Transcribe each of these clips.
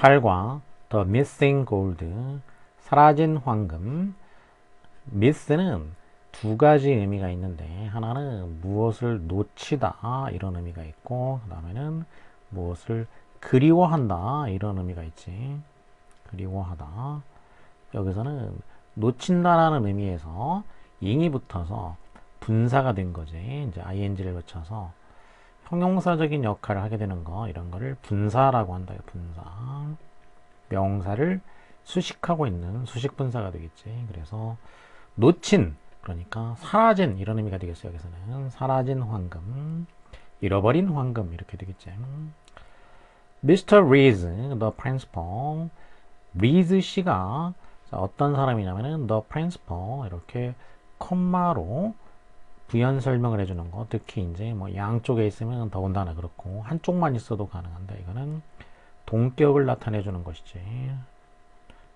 8과 The Missing Gold, 사라진 황금. miss는 두 가지 의미가 있는데, 하나는 무엇을 놓치다 이런 의미가 있고, 그 다음에는 무엇을 그리워한다 이런 의미가 있지. 그리워하다. 여기서는 놓친다라는 의미에서 ing이 붙어서 분사가 된 거지. 이제 ing를 거쳐서 형용사적인 역할을 하게 되는 거, 이런 거를 분사라고 한다. 분사. 명사를 수식하고 있는 수식 분사가 되겠지. 그래서 놓친, 그러니까 사라진 이런 의미가 되겠어요. 여기서는 사라진 황금, 잃어버린 황금 이렇게 되겠지. Mr. Reese, the principal. 리즈 씨가 어떤 사람이냐면은 the principal 이렇게 콤마로 부연 설명을 해주는 거. 특히 이제 뭐 양쪽에 있으면 더군다나 그렇고 한쪽만 있어도 가능한데, 이거는 동격을 나타내주는 것이지.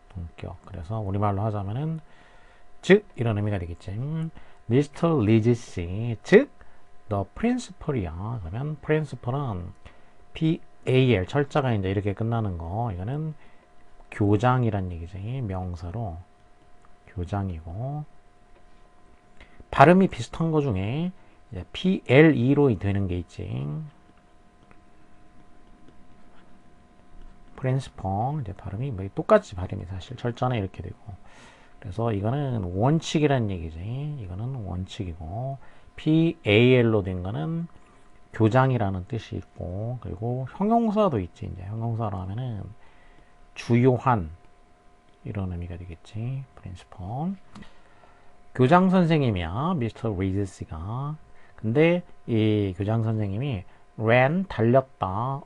동격. 그래서 우리말로 하자면은 즉 이런 의미가 되겠지. Mr. 리즈 씨, 즉 the principal이야. 그러면 principal은 PAL 철자가 이제 이렇게 끝나는 거. 이거는 교장이란 얘기지. 명사로 교장이고, 발음이 비슷한 거 중에 이제 PLE로 되는 게 있지. principal, 이제 발음이 뭐 똑같이 발음이 사실 철자는 이렇게 되고, 그래서 이거는 원칙이란 얘기지. 이거는 원칙이고, PAL로 된 거는 교장이라는 뜻이 있고, 그리고 형용사도 있지. 이제 형용사로 하면은 주요한 이런 의미가 되겠지. principal. 교장 선생님이야. 미스터 리즈씨가. 근데 이 교장 선생님이 ran 달렸다.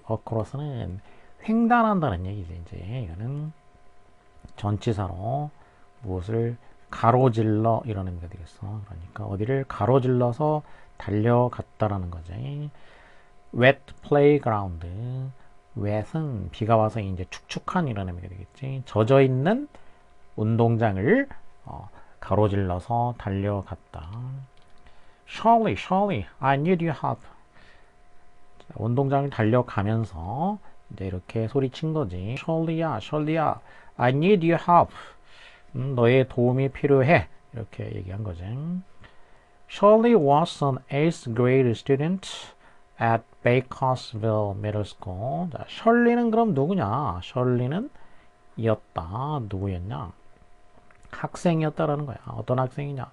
across는 횡단한다는 얘기지. 이제 이거는 전치사로 무엇을 가로질러 이런 의미가 되겠어. 그러니까 어디를 가로질러서 달려갔다라는 거지. wet playground. wet은 비가 와서 이제 축축한 이런 의미가 되겠지. 젖어 있는 운동장을 가로질러서 달려갔다. Surely, I need your help. 운동장을 달려가면서 이제 이렇게 소리친 거지. Surely야, I need your help. 너의 도움이 필요해. 이렇게 얘기한 거지. Shirley was an 8th grade student at Bakersville Middle School. 자, 셜리는 그럼 누구냐? 셜리는 이었다. 누구였냐? 학생이었다라는 거야. 어떤 학생이냐?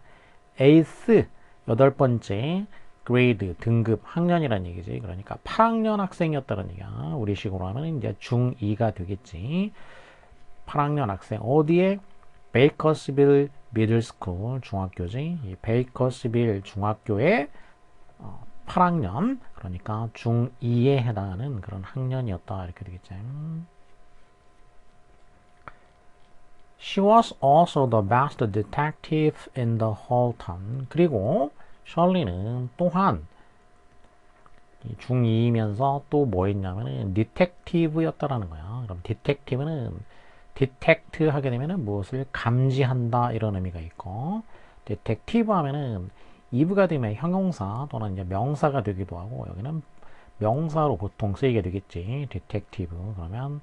8th, 여덟 번째, grade, 등급, 학년이란 얘기지. 그러니까 8학년 학생이었다는 얘기야. 우리 식으로 하면 이제 중2가 되겠지. 8학년 학생. 어디에? 베이커스빌 미들스쿨, 중학교지. 이 베이커스빌 중학교에 8학년, 그러니까 중2에 해당하는 그런 학년이었다. 이렇게 되겠지. She was also the best detective in the whole town. 그리고 셜리는 또한 중2이면서 또 뭐 했냐면은 디텍티브였다라는 거야. 그럼 디텍티브는 디텍트 하게 되면은 무엇을 감지한다 이런 의미가 있고, 디텍티브 하면은 이브가 되면 형용사 또는 이제 명사가 되기도 하고, 여기는 명사로 보통 쓰이게 되겠지. 디텍티브. 그러면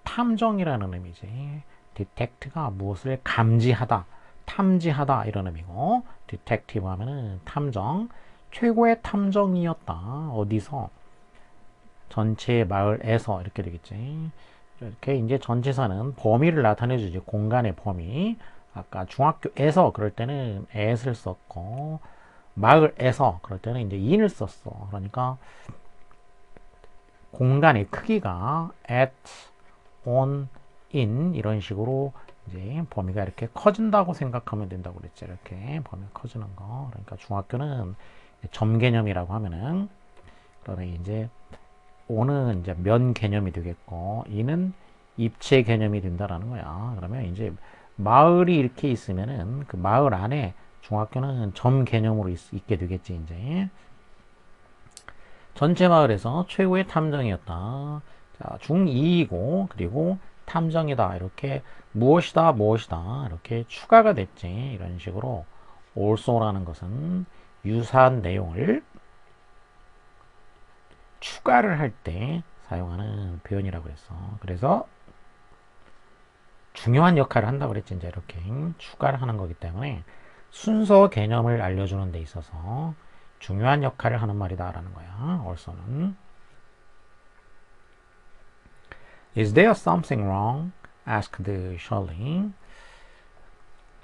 탐정이라는 의미지. 디텍트가 무엇을 감지하다, 탐지하다 이런 의미고, 디텍티브 하면은 탐정, 최고의 탐정이었다. 어디서? 전체 마을에서 이렇게 되겠지. 이렇게 이제 전치사는 범위를 나타내주지. 공간의 범위. 아까 중학교에서 그럴 때는 at을 썼고, 마을에서 그럴 때는 이제 in을 썼어. 그러니까 공간의 크기가 at, on, in 이런 식으로 이제 범위가 이렇게 커진다고 생각하면 된다고 그랬지. 이렇게 범위가 커지는 거. 그러니까 중학교는 점 개념이라고 하면은, 그러면 이제 on은 이제 면 개념이 되겠고, in은 입체 개념이 된다라는 거야. 그러면 이제 마을이 이렇게 있으면은 그 마을 안에 중학교는 점 개념으로 있게 되겠지. 이제 전체 마을에서 최고의 탐정이었다. 자, 중2이고 그리고 탐정이다. 이렇게 무엇이다 이렇게 추가가 됐지. 이런 식으로 also라는 것은 유사한 내용을 추가를 할 때 사용하는 표현이라고 했어. 그래서 중요한 역할을 한다고 그랬지. 이제 이렇게 추가를 하는 거기 때문에 순서 개념을 알려주는 데 있어서 중요한 역할을 하는 말이다라는 거야. also는. Is there something wrong? asked Shirley.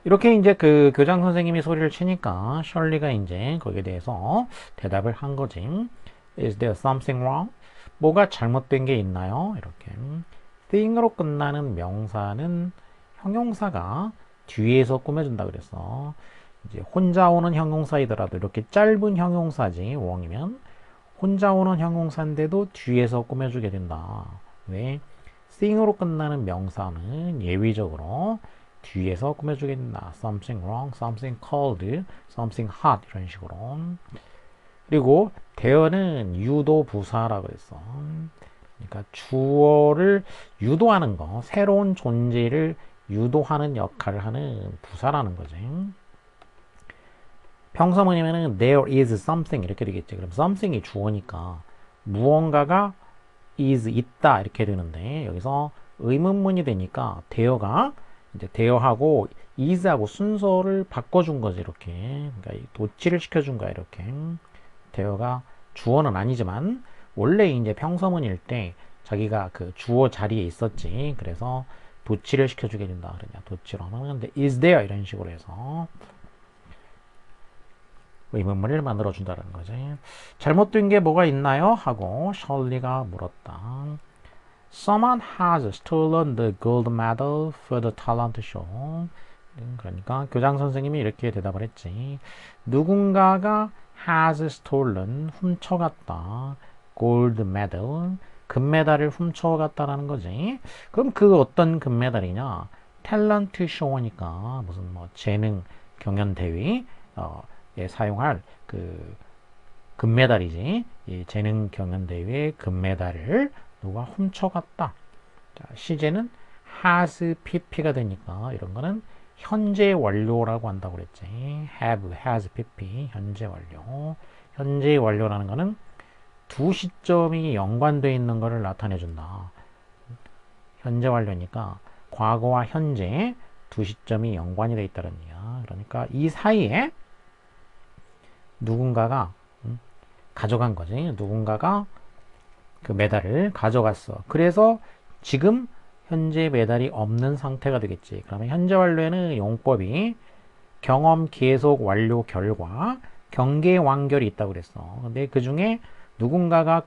이렇게 이제 그 교장 선생님이 소리를 치니까 셜리가 이제 거기에 대해서 대답을 한 거지. Is there something wrong? 뭐가 잘못된 게 있나요? 이렇게. thing으로 끝나는 명사는 형용사가 뒤에서 꾸며준다 그랬어. 이제 혼자 오는 형용사이더라도 이렇게 짧은 형용사지, wrong이면. 혼자 오는 형용사인데도 뒤에서 꾸며주게 된다. 왜? thing으로 끝나는 명사는 예외적으로 뒤에서 꾸며주게 된다. something wrong, something cold, something hot 이런 식으로. 그리고 there는 유도 부사라고 했어. 그러니까 주어를 유도하는 거, 새로운 존재를 유도하는 역할을 하는 부사라는 거지. 평서문이면은 there is something 이렇게 되겠지. 그럼 something이 주어니까 무언가가 is 있다 이렇게 되는데 여기서 의문문이 되니까 there가 이제 there하고 is하고 순서를 바꿔준 거지 이렇게. 그러니까 도치를 시켜준 거야 이렇게. there가 주어는 아니지만 원래 이제 평서문일 때 자기가 그 주어 자리에 있었지. 그래서 도치를 시켜주게 된다 그러냐. 도치로 하면 근데 is there 이런 식으로 해서 의문문을 만들어준다는 거지. 잘못된 게 뭐가 있나요? 하고 셜리가 물었다. Someone has stolen the gold medal for the talent show. 그러니까 교장 선생님이 이렇게 대답을 했지. 누군가가 has stolen, 훔쳐갔다. gold medal, 금메달을 훔쳐갔다라는 거지. 그럼 그 어떤 금메달이냐? 탤런트 쇼니까 무슨 뭐 재능 경연 대회 에 사용할 그 금메달이지. 이 재능 경연 대회 금메달을 누가 훔쳐갔다. 자, 시제는 has pp가 되니까 이런 거는 현재 완료라고 한다고 그랬지. have, has, pp, 현재 완료. 현재 완료라는 거는 두 시점이 연관되어 있는 것을 나타내 준다. 현재 완료니까 과거와 현재 두 시점이 연관이 되어 있다는 얘기야. 그러니까 이 사이에 누군가가 가져간 거지. 누군가가 그 메달을 가져갔어. 그래서 지금 현재 메달이 없는 상태가 되겠지. 그러면 현재 완료에는 용법이 경험 계속 완료 결과 경계 완결이 있다고 그랬어. 근데 그 중에 누군가가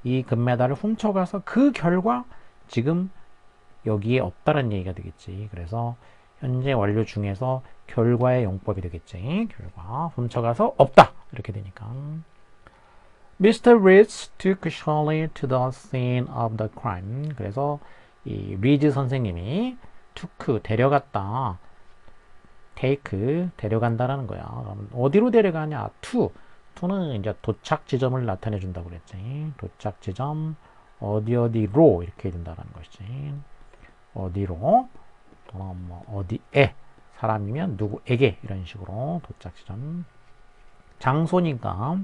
이 금메달을 훔쳐가서 그 결과 지금 여기에 없다는 얘기가 되겠지. 그래서 현재 완료 중에서 결과의 용법이 되겠지. 결과 훔쳐가서 없다 이렇게 되니까. Mr. Reeds took Shirley to the scene of the crime. 그래서 이 리즈 선생님이 took 데려갔다. take 데려간다라는 거야. 그럼 어디로 데려가냐? to는 이제 도착 지점을 나타내 준다고 그랬지. 도착 지점 어디로 이렇게 된다라는 것이지. 어디로 또는 뭐 어디에 사람이면 누구에게 이런 식으로 도착 지점. 장소니까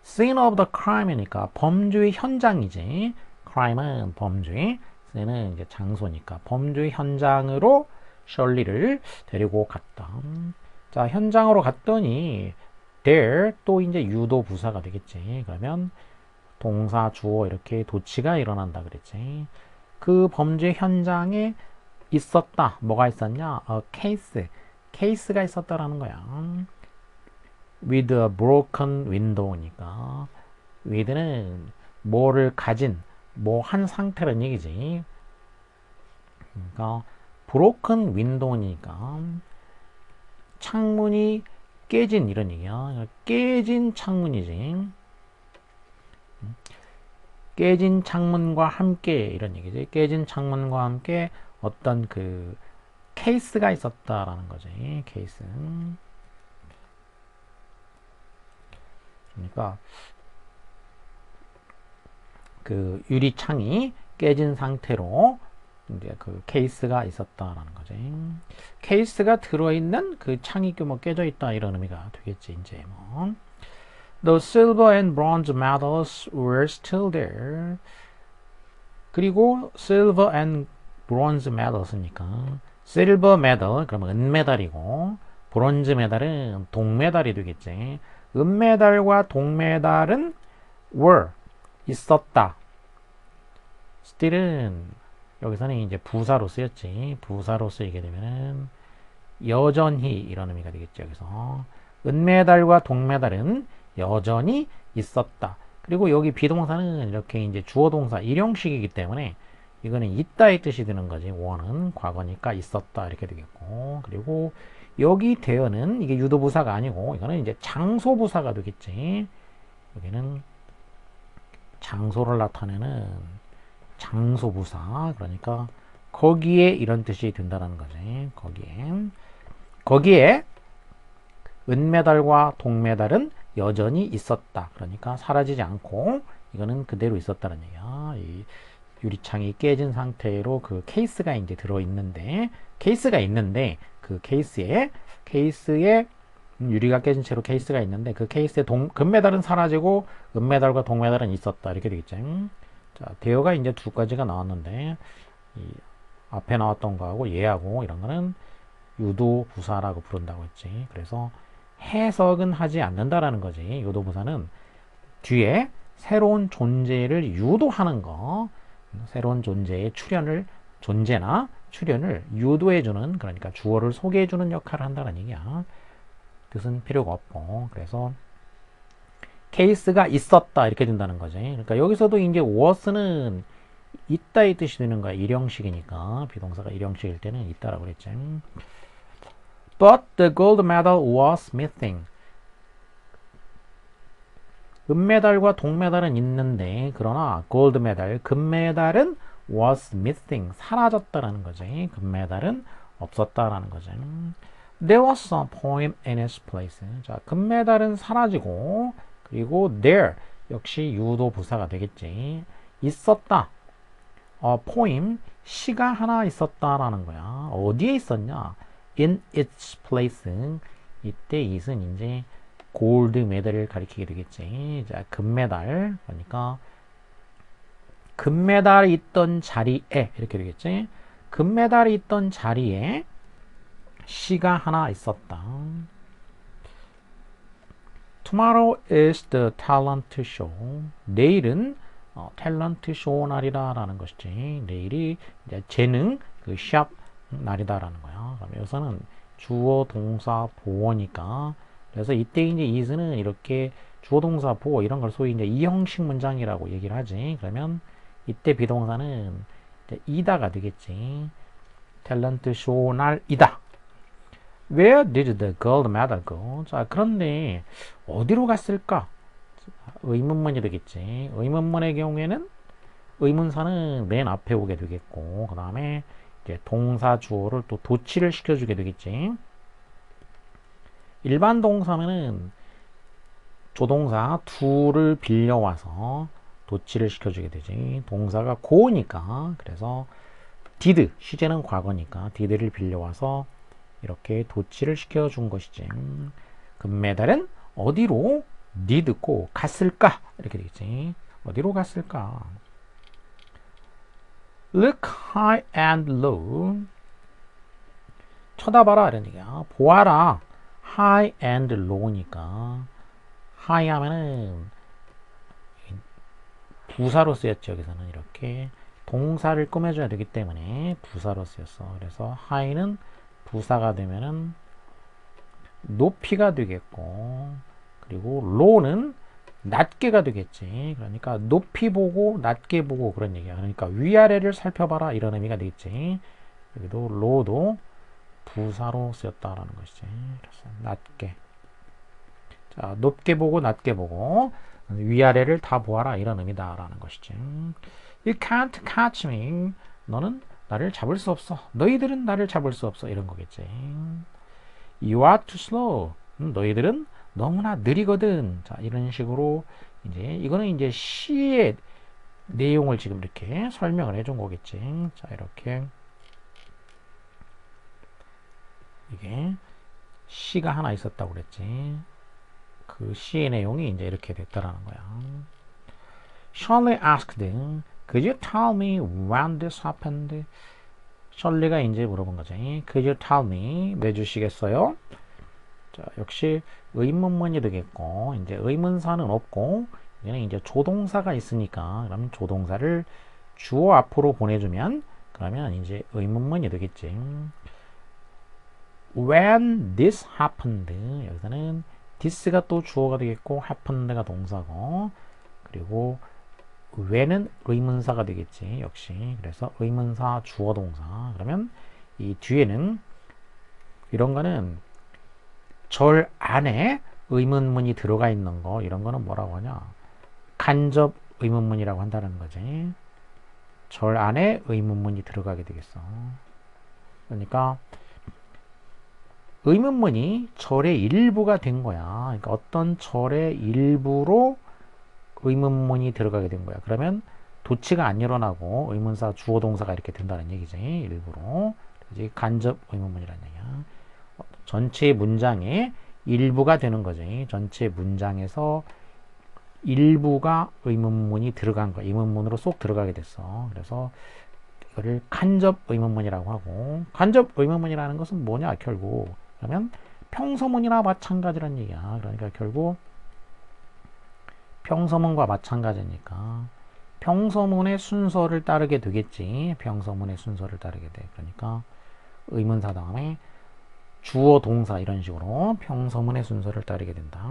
scene of the crime이니까 범죄의 현장이지. crime은 범죄, scene은 이제 장소니까 범죄의 현장으로 셜리를 데리고 갔다. 자, 현장으로 갔더니 there 또 이제 유도 부사가 되겠지. 그러면 동사 주어 이렇게 도치가 일어난다 그랬지. 그 범죄 현장에 있었다. 뭐가 있었냐? 케이스가 있었다라는 거야. with a broken window니까 with는 뭐를 가진 뭐 한 상태라는 얘기지. 그러니까 broken window니까 창문이 깨진 이런 얘기야. 깨진 창문이지. 깨진 창문과 함께 이런 얘기지. 깨진 창문과 함께 어떤 그 케이스가 있었다라는 거지. 케이스. 그러니까 그 유리창이 깨진 상태로 이제 그 케이스가 있었다라는 거지. 케이스가 들어있는 그 창이 뭐 깨져 있다 이런 의미가 되겠지. 이제 뭐 The silver and bronze medals were still there. 그리고 silver and bronze medal 쓰니까 silver medal 그러면 은메달이고 bronze medal은 동메달이 되겠지. 은메달과 동메달은 were 있었다. still은 여기서는 이제 부사로 쓰였지. 부사로 쓰이게 되면은 여전히 이런 의미가 되겠죠. 여기서 은메달과 동메달은 여전히 있었다. 그리고 여기 비동사는 이렇게 이제 주어 동사 일형식이기 때문에 이거는 있다의 뜻이 드는 거지. 원은 과거니까 있었다 이렇게 되겠고, 그리고 여기 대어는 이게 유도부사가 아니고 이거는 이제 장소부사가 되겠지. 여기는 장소를 나타내는 장소부사, 그러니까 거기에 이런 뜻이 든다는 거지. 거기에 은메달과 동메달은 여전히 있었다. 그러니까 사라지지 않고 이거는 그대로 있었다는 얘기야. 이 유리창이 깨진 상태로 그 케이스가 이제 들어있는데, 그 케이스에 유리가 깨진 채로 케이스가 있는데 그 케이스에 금메달은 사라지고 은메달과 동메달은 있었다. 이렇게 되겠죠. 자, 대어가 이제 두 가지가 나왔는데 이 앞에 나왔던 거하고 얘하고 이런 거는 유도부사라고 부른다고 했지. 그래서 해석은 하지 않는다라는 거지. 유도부사는 뒤에 새로운 존재를 유도하는 거, 새로운 존재의 존재나 출현을 유도해주는, 그러니까 주어를 소개해주는 역할을 한다는 얘기야. 뜻은 필요가 없고, 그래서 케이스가 있었다 이렇게 된다는 거지. 그러니까 여기서도 이제 was는 있다의 뜻이 되는 거야. 일형식이니까 비동사가 일형식일 때는 있다라고 그랬지. But the gold medal was missing. 은메달과 동메달은 있는데 그러나 gold medal, 금메달은 was missing, 사라졌다라는 거지. 금메달은 없었다라는 거지. There was a poem in its place. 자, 금메달은 사라지고, 그리고 there 역시 유도부사가 되겠지. 있었다. poem, 시가 하나 있었다라는 거야. 어디에 있었냐? In its place. 이때 it은 이제 골드 메달을 가리키게 되겠지. 자, 금메달. 그러니까 금메달이 있던 자리에 이렇게 되겠지. 금메달이 있던 자리에 시가 하나 있었다. Tomorrow is the talent show. 내일은 탤런트 쇼 날이다 라는 것이지. 내일이 이제 재능 그 시합 날이다 라는 거야. 그러면 여기서는 주어 동사 보어니까, 그래서 이때 이제 is는 이렇게 주어 동사 보어 이런 걸 소위 이제 이형식 문장이라고 얘기를 하지. 그러면 이때 비동사는 이제 이다가 되겠지. 탤런트 쇼 날이다. Where did the gold medal go? 자, 그런데 어디로 갔을까? 의문문이 되겠지. 의문문의 경우에는 의문사는 맨 앞에 오게 되겠고, 그 다음에 이제 동사 주어를 또 도치를 시켜주게 되겠지. 일반 동사면은 조동사 to를 빌려와서 도치를 시켜주게 되지. 동사가 go니까, 그래서 did, 시제는 과거니까 did를 빌려와서 이렇게 도치를 시켜준 것이지. 금메달은 어디로 did go 갔을까? 이렇게 되겠지. 어디로 갔을까? Look high and low. 쳐다봐라 이런 얘기야. 보아라. high and low니까 high 하면은 부사로 쓰였죠. 여기서는 이렇게 동사를 꾸며줘야 되기 때문에 부사로 쓰였어. 그래서 high는 부사가 되면은 높이가 되겠고, 그리고 low는 낮게가 되겠지. 그러니까 높이 보고 낮게 보고 그런 얘기야. 그러니까 위아래를 살펴봐라 이런 의미가 되겠지. 여기도 low도 부사로 쓰였다라는 것이지. 그래서 낮게. 자, 높게 보고 낮게 보고 위아래를 다 보아라 이런 의미다라는 것이지. You can't catch me. 너는 나를 잡을 수 없어. 너희들은 나를 잡을 수 없어. 이런 거겠지. You are too slow. 너희들은 너무나 느리거든. 자, 이런 식으로 이제 이거는 이제 시의 내용을 지금 이렇게 설명을 해준 거겠지. 자, 이렇게 이게 시가 하나 있었다고 그랬지. 그 시의 내용이 이제 이렇게 됐다라는 거야. Shirley asked, Could you tell me when this happened? 셜리가 이제 물어본 거지. Could you tell me? 내주시겠어요? 자, 역시 의문문이 되겠고, 이제 의문사는 없고, 얘는 이제 조동사가 있으니까, 그러면 조동사를 주어 앞으로 보내주면, 그러면 이제 의문문이 되겠지. When this happened, 여기서는 this가 또 주어가 되겠고, happened가 동사고, 그리고 when은 의문사가 되겠지, 역시. 그래서 의문사, 주어, 동사. 그러면 이 뒤에는 이런 거는 절 안에 의문문이 들어가 있는 거, 이런 거는 뭐라고 하냐? 간접 의문문이라고 한다는 거지. 절 안에 의문문이 들어가게 되겠어. 그러니까 의문문이 절의 일부가 된 거야. 그러니까 어떤 절의 일부로 의문문이 들어가게 된 거야. 그러면 도치가 안 일어나고 의문사, 주어, 동사가 이렇게 된다는 얘기지. 일부로. 그지? 간접 의문문이라는 얘기야. 전체 문장의 일부가 되는 거지. 전체 문장에서 일부가 의문문이 들어간 거야. 의문문으로 쏙 들어가게 됐어. 그래서 이거를 간접 의문문이라고 하고, 간접 의문문이라는 것은 뭐냐, 결국. 그러면 평서문이나 마찬가지란 얘기야. 그러니까 결국 평서문과 마찬가지니까 평서문의 순서를 따르게 되겠지. 평서문의 순서를 따르게 돼. 그러니까 의문사 다음에 주어, 동사 이런 식으로 평서문의 순서를 따르게 된다.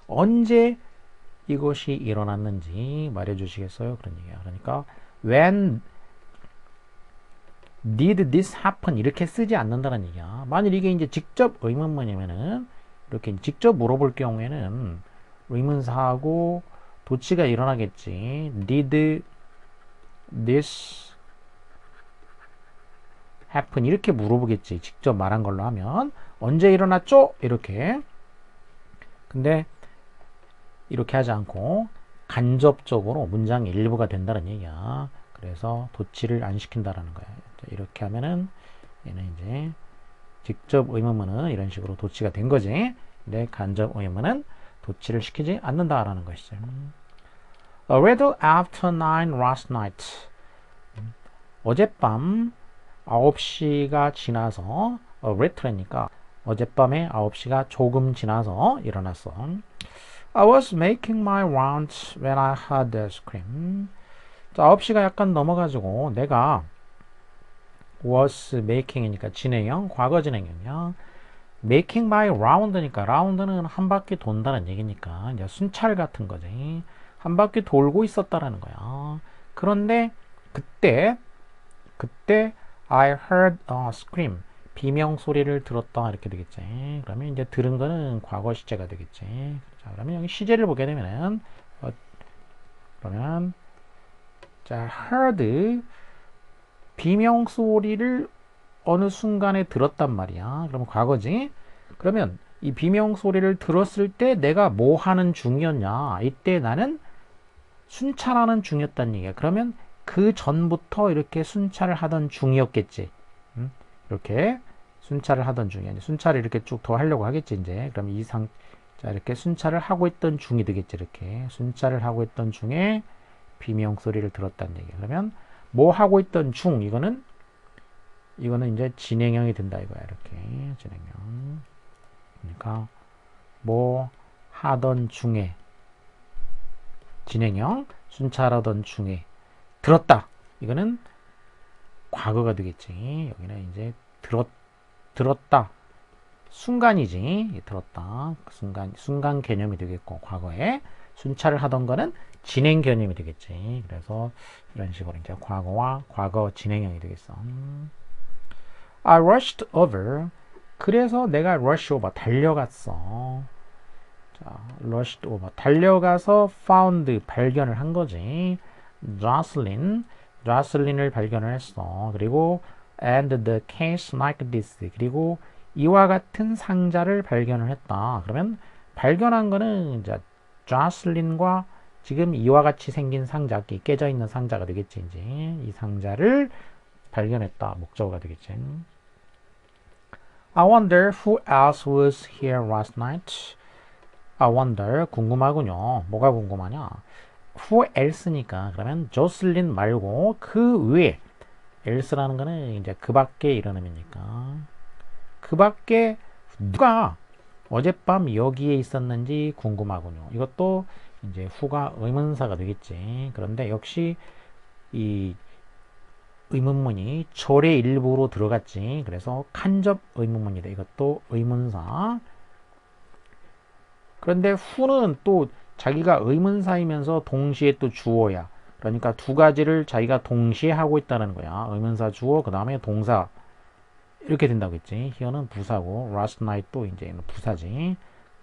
언제 이것이 일어났는지 말해주시겠어요? 그런 얘기야. 그러니까 when did this happen 이렇게 쓰지 않는다는 얘기야. 만일 이게 이제 직접 의문문이면은 이렇게 직접 물어볼 경우에는 의문사하고 도치가 일어나겠지. Did this happen 이렇게 물어보겠지. 직접 말한 걸로 하면 언제 일어났죠? 이렇게. 근데 이렇게 하지 않고 간접적으로 문장의 일부가 된다는 얘기야. 그래서 도치를 안 시킨다라는 거야. 이렇게 하면은 얘는 이제 직접 의문문은 이런 식으로 도치가 된 거지. 근데 간접 의문문은 도치를 시키지 않는다라는 것이죠. A little after 9 last night. 어젯밤 9시가 지나서 little니까 어젯밤에 9시가 조금 지나서 일어났어. I was making my rounds when I heard the scream. 9시가 약간 넘어가지고 내가 was making이니까 진행형, 과거 진행형이야. making my round니까 round는 한 바퀴 돈다는 얘기니까 이제 순찰 같은 거지. 한 바퀴 돌고 있었다라는 거야. 그런데 그때 I heard a scream. 비명 소리를 들었다 이렇게 되겠지. 그러면 이제 들은 거는 과거 시제가 되겠지. 자, 그러면 여기 시제를 보게 되면은 그러면 자, heard 비명 소리를 어느 순간에 들었단 말이야. 그러면 과거지. 그러면 이 비명 소리를 들었을 때 내가 뭐 하는 중이었냐? 이때 나는 순찰하는 중이었다는 얘기야. 그러면 그 전부터 이렇게 순찰을 하던 중이었겠지. 이렇게 순찰을 하던 중이야. 순찰을 이렇게 쭉 더 하려고 하겠지, 이제. 그럼 자, 이렇게 순찰을 하고 있던 중이 되겠지, 이렇게. 순찰을 하고 있던 중에 비명 소리를 들었다는 얘기야. 그러면 뭐 하고 있던 중, 이거는 이제 진행형이 된다, 이거야, 이렇게. 진행형. 그러니까, 뭐 하던 중에, 진행형, 순찰하던 중에, 들었다. 이거는 과거가 되겠지. 여기는 이제 들었다. 순간이지. 들었다. 순간 개념이 되겠고, 과거에 순찰을 하던 거는 진행 개념이 되겠지. 그래서 이런 식으로 이제 과거와 과거 진행형이 되겠어. I rushed over. 그래서 내가 rush over 달려갔어. 자, rushed over 달려가서 found 발견을 한 거지. Jocelyn을 발견을 했어. 그리고 and the case like this. 그리고 이와 같은 상자를 발견을 했다. 그러면 발견한 거는 이제 Jocelyn과 지금 이와 같이 생긴 상자, 깨져 있는 상자가 되겠지. 이제 이 상자를 발견했다. 목적어가 되겠지. I wonder who else was here last night. I wonder 궁금하군요. 뭐가 궁금하냐? who else니까 그러면 조슬린 말고 그 외에 else라는 거는 이제 그 밖에 이런 의미니까 그 밖에 누가 어젯밤 여기에 있었는지 궁금하군요. 이것도 이제 who가 의문사가 되겠지. 그런데 역시 이 의문문이 절의 일부로 들어갔지. 그래서 간접 의문문이다. 이것도 의문사. 그런데 who는 또 자기가 의문사이면서 동시에 또 주어야. 그러니까 두 가지를 자기가 동시에 하고 있다는 거야. 의문사 주어 그 다음에 동사 이렇게 된다고 했지. here는 부사고 last night도 이제 부사지.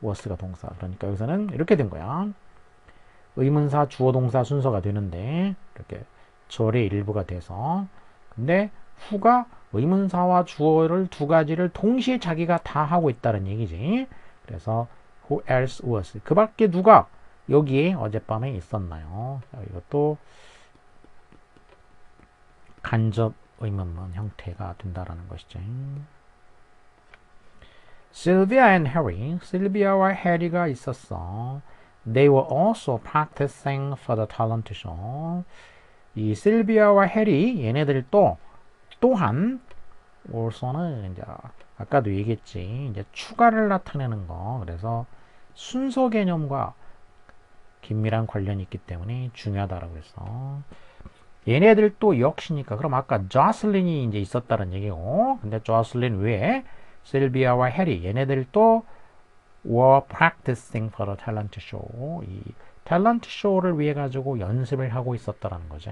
was가 동사. 그러니까 여기서는 이렇게 된 거야. 의문사 주어 동사 순서가 되는데 이렇게 절의 일부가 돼서 근데 who가 의문사와 주어를 두 가지를 동시에 자기가 다 하고 있다는 얘기지. 그래서 who else was 그 밖에 누가 여기에 어젯밤에 있었나요? 이것도 간접 의문문 형태가 된다라는 것이죠. Sylvia and Harry, 실비아와 해리가 있었어. They were also practicing for the talent show. 이 실비아와 해리 얘네들도 또한 also는 이제 아까도 얘기했지. 이제 추가를 나타내는 거. 그래서 순서 개념과 긴밀한 관련이 있기 때문에 중요하다라고 했어. 얘네들도 역시니까 그럼 아까 조슬린이 이제 있었다는 얘기고 근데 조슬린 외에 실비아와 해리 얘네들도 were practicing for a talent show 이 탤런트 쇼를 위해 가지고 연습을 하고 있었다라는 거죠.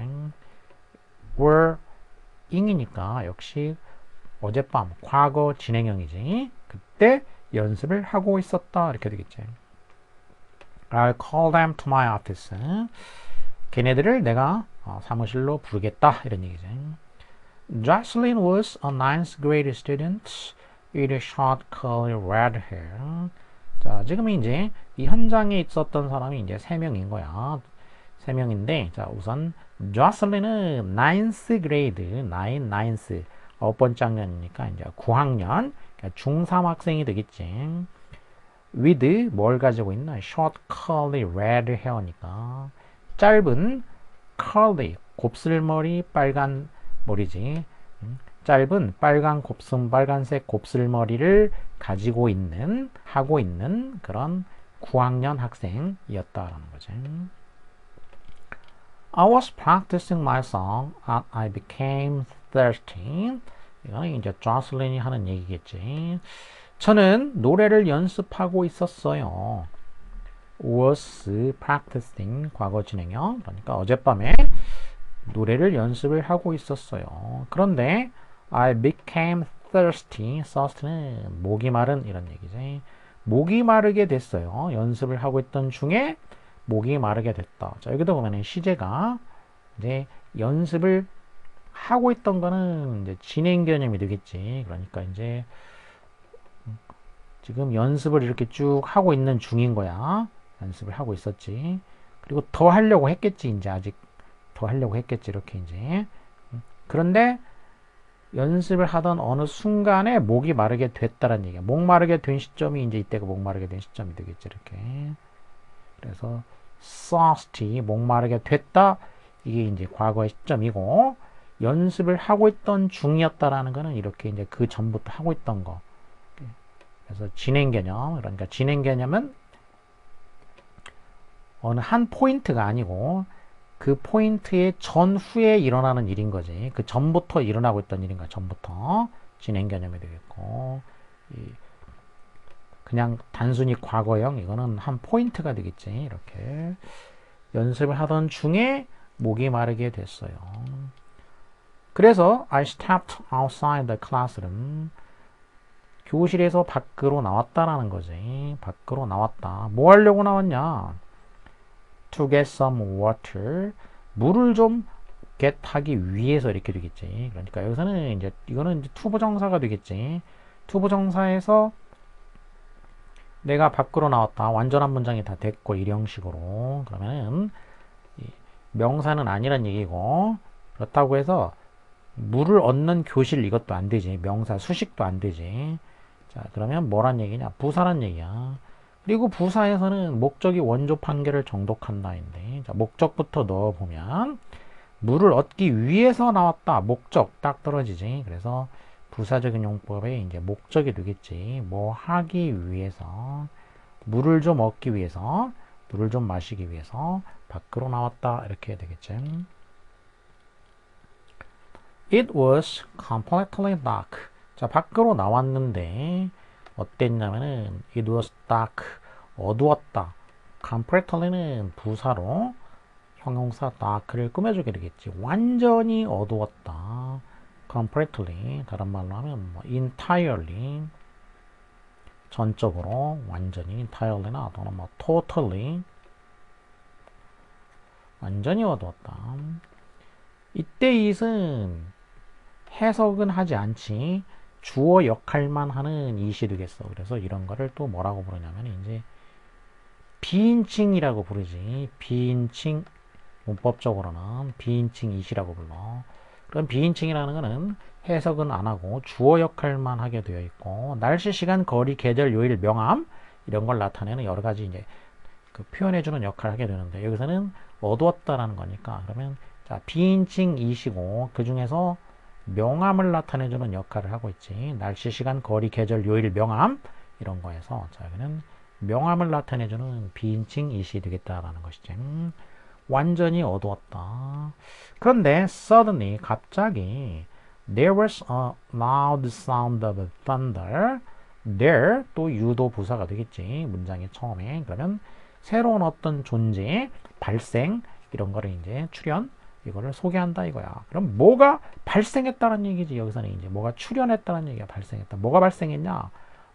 were ing이니까 역시 어젯밤 과거 진행형이지. 그때 연습을 하고 있었다 이렇게 되겠지. I'll call them to my office. 걔네들을 내가 사무실로 부르겠다 이런 얘기지. Jocelyn was a ninth grade student with short curly red hair. 자, 지금 이제 이 현장에 있었던 사람이 이제 3명인 거야. 3명인데, 자, 우선 Jocelyn은 ninth grade, ninth, 9번째 학년이니까 이제 9학년, 그러니까 중3 학생이 되겠지. with 뭘 가지고 있나? short curly red hair니까 짧은 curly 곱슬머리 빨간 머리지. 짧은 빨간색 곱슬머리를 가지고 있는 하고 있는 그런 9학년 학생이었다라는 거지. I was practicing my song and I became thirsty. 이거는 이제 조슬린이 하는 얘기겠지. 저는 노래를 연습하고 있었어요. was practicing 과거 진행형 그러니까 어젯밤에 노래를 연습을 하고 있었어요. 그런데 I became thirsty. thirst는 목이 마른 이런 얘기지. 목이 마르게 됐어요. 연습을 하고 있던 중에 목이 마르게 됐다. 자, 여기도 보면은 시제가 이제 연습을 하고 있던 거는 이제 진행 개념이 되겠지. 그러니까 이제 지금 연습을 이렇게 쭉 하고 있는 중인 거야. 연습을 하고 있었지. 그리고 더 하려고 했겠지. 이제 아직 더 하려고 했겠지. 이렇게 이제. 그런데 연습을 하던 어느 순간에 목이 마르게 됐다는 얘기야. 목 마르게 된 시점이 이제 이때가 목 마르게 된 시점이 되겠지. 이렇게. 그래서 thirsty 목 마르게 됐다. 이게 이제 과거의 시점이고 연습을 하고 있던 중이었다라는 거는 이렇게 이제 그 전부터 하고 있던 거. 그래서 진행 개념. 그러니까 진행 개념은 어느 한 포인트가 아니고 그 포인트의 전후에 일어나는 일인 거지. 그 전부터 일어나고 있던 일인 거야. 전부터 진행 개념이 되겠고 그냥 단순히 과거형 이거는 한 포인트가 되겠지. 이렇게 연습을 하던 중에 목이 마르게 됐어요. 그래서 I stepped outside the classroom. 교실에서 밖으로 나왔다라는 거지. 밖으로 나왔다. 뭐 하려고 나왔냐? To get some water. 물을 좀 get 하기 위해서 이렇게 되겠지. 그러니까 여기서는 이제 이거는 이제 투부정사가 되겠지. 투부정사에서 내가 밖으로 나왔다. 완전한 문장이 다 됐고 이런 형식으로. 그러면은 명사는 아니란 얘기고 그렇다고 해서 물을 얻는 교실 이것도 안 되지. 명사 수식도 안 되지. 자, 그러면 뭐란 얘기냐? 부사란 얘기야. 그리고 부사에서는 목적이 원조 판결을 정독한다인데, 자, 목적부터 넣어보면 물을 얻기 위해서 나왔다. 목적 딱 떨어지지. 그래서 부사적인 용법에 이제 목적이 되겠지. 뭐 하기 위해서, 물을 좀 얻기 위해서, 물을 좀 마시기 위해서 밖으로 나왔다. 이렇게 해야 되겠지. It was completely dark. 자, 밖으로 나왔는데 어땠냐면은 it was dark. 어두웠다. completely는 부사로 형용사 dark를 꾸며주게 되겠지. 완전히 어두웠다. completely. 다른 말로 하면 뭐 entirely. 전적으로 완전히 entirely나 또는 뭐 totally. 완전히 어두웠다. 이때 it은 해석은 하지 않지. 주어 역할만 하는 it이 되겠어. 그래서 이런 거를 또 뭐라고 부르냐면 이제 비인칭이라고 부르지. 비인칭 문법적으로는 비인칭 it이라고 불러. 그럼 비인칭이라는 거는 해석은 안 하고 주어 역할만 하게 되어 있고 날씨, 시간, 거리, 계절, 요일, 명암 이런 걸 나타내는 여러 가지 이제 그 표현해주는 역할을 하게 되는데 여기서는 어두웠다라는 거니까 그러면 자 비인칭 it이고 그 중에서 명암을 나타내주는 역할을 하고 있지. 날씨, 시간, 거리, 계절, 요일, 명암 이런 거에서 자 여기는 명암을 나타내주는 비인칭 it이 되겠다라는 것이지. 완전히 어두웠다. 그런데 suddenly 갑자기 there was a loud sound of thunder. there 또 유도 부사가 되겠지. 문장의 처음에. 그러면 새로운 어떤 존재, 발생 이런 거를 이제 출현 이거를 소개한다 이거야. 그럼 뭐가 발생했다는 얘기지. 여기서는 이제 뭐가 출현했다는 얘기야. 발생했다. 뭐가 발생했냐?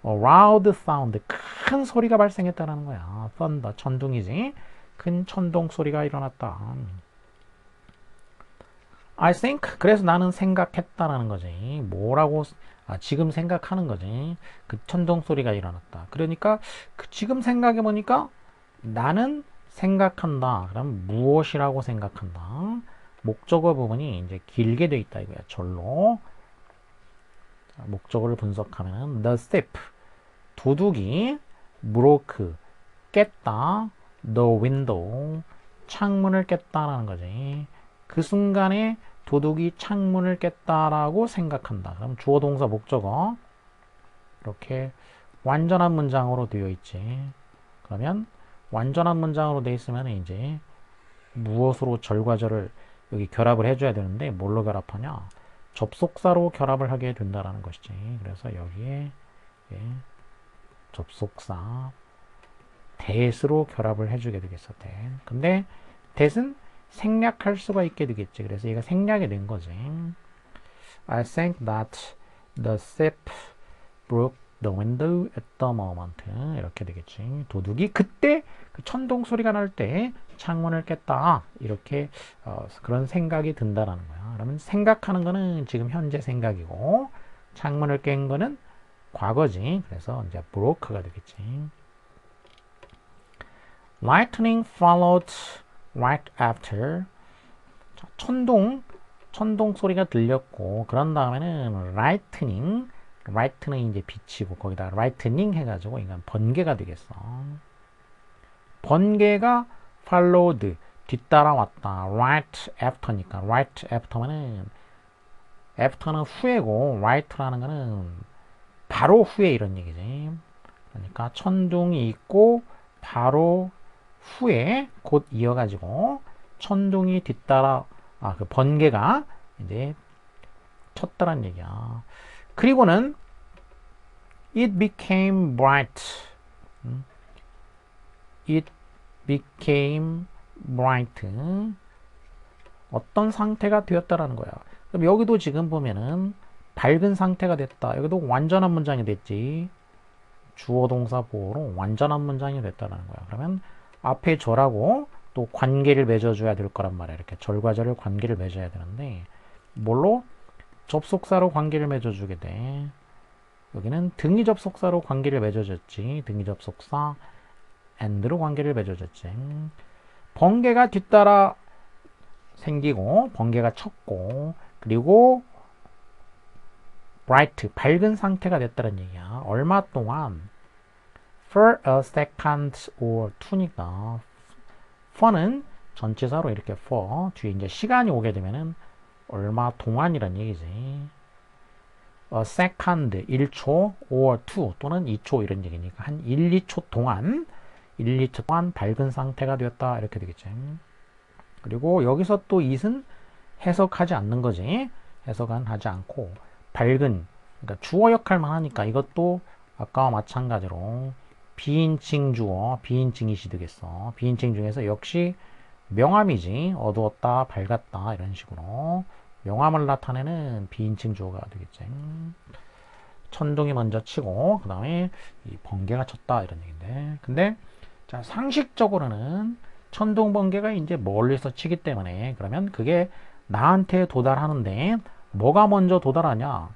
loud sound 큰 소리가 발생했다는 거야. thunder 천둥이지. 큰 천둥 소리가 일어났다. I think 그래서 나는 생각했다라는 거지. 뭐라고 지금 생각하는 거지. 그 천둥 소리가 일어났다. 그러니까 지금 생각해 보니까 나는 생각한다. 그럼 무엇이라고 생각한다. 목적어 부분이 이제 길게 돼 있다 이거야. 절로. 목적어를 분석하면 the thief 도둑이 broke 깼다. the window 창문을 깼다라는 거지. 그 순간에 도둑이 창문을 깼다라고 생각한다. 그럼 주어 동사 목적어 이렇게 완전한 문장으로 되어 있지. 그러면 완전한 문장으로 되어 있으면 이제 무엇으로 절과절을 여기 결합을 해줘야 되는데 뭘로 결합하냐? 접속사로 결합을 하게 된다라는 것이지. 그래서 여기에 접속사 that으로 결합을 해주게 되겠어. that. 근데 that은 생략할 수가 있게 되겠지. 그래서 얘가 생략이 된 거지. I think that the thief broke the window at the moment. 이렇게 되겠지. 도둑이 그때 그 천둥 소리가 날 때 창문을 깼다. 이렇게 그런 생각이 든다라는 거야. 그러면 생각하는 거는 지금 현재 생각이고 창문을 깬 거는 과거지. 그래서 이제 broke가 되겠지. Lightning followed right after. 자, 천둥 소리가 들렸고 그런 다음에는 light는 이제 빛이고 거기다 lightning 해가지고 이건 번개가 되겠어. 번개가 followed 뒤따라왔다. right after니까 right after면은 after는 후에고 right라는 거는 바로 후에 이런 얘기지. 그러니까 천둥이 있고 바로 후에 곧 이어가지고 천둥이 뒤따라 그 번개가 이제 쳤다란 얘기야. 그리고는 it became bright. it became bright. 어떤 상태가 되었다라는 거야. 그럼 여기도 지금 보면은 밝은 상태가 됐다. 여기도 완전한 문장이 됐지. 주어 동사 보호로 완전한 문장이 됐다라는 거야. 그러면 앞에 절하고 또 관계를 맺어줘야 될 거란 말이야. 이렇게 절과 절을 관계를 맺어야 되는데 뭘로? 접속사로 관계를 맺어주게 돼. 여기는 등위 접속사로 관계를 맺어줬지. 등위 접속사 and로 관계를 맺어줬지. 번개가 뒤따라 생기고 번개가 쳤고 그리고 bright 밝은 상태가 됐다는 얘기야. 얼마 동안? for a second or to니까 for는 전치사로 이렇게 for 뒤에 이제 시간이 오게 되면은 얼마 동안이란 얘기지. a second 1초 or 2 또는 2초 이런 얘기니까 한 1, 2초 동안 1, 2초 동안 밝은 상태가 되었다 이렇게 되겠지. 그리고 여기서 또 it은 해석하지 않는 거지. 해석은 하지 않고 밝은 그러니까 주어 역할만 하니까 이것도 아까와 마찬가지로 비인칭 주어, 비인칭 it이 되겠어. 비인칭 중에서 역시 명암이지. 어두웠다, 밝았다 이런 식으로 명암을 나타내는 비인칭 주어가 되겠지. 천둥이 먼저 치고 그 다음에 이 번개가 쳤다 이런 얘기인데 근데 자 상식적으로는 천둥 번개가 이제 멀리서 치기 때문에 그러면 그게 나한테 도달하는데 뭐가 먼저 도달하냐?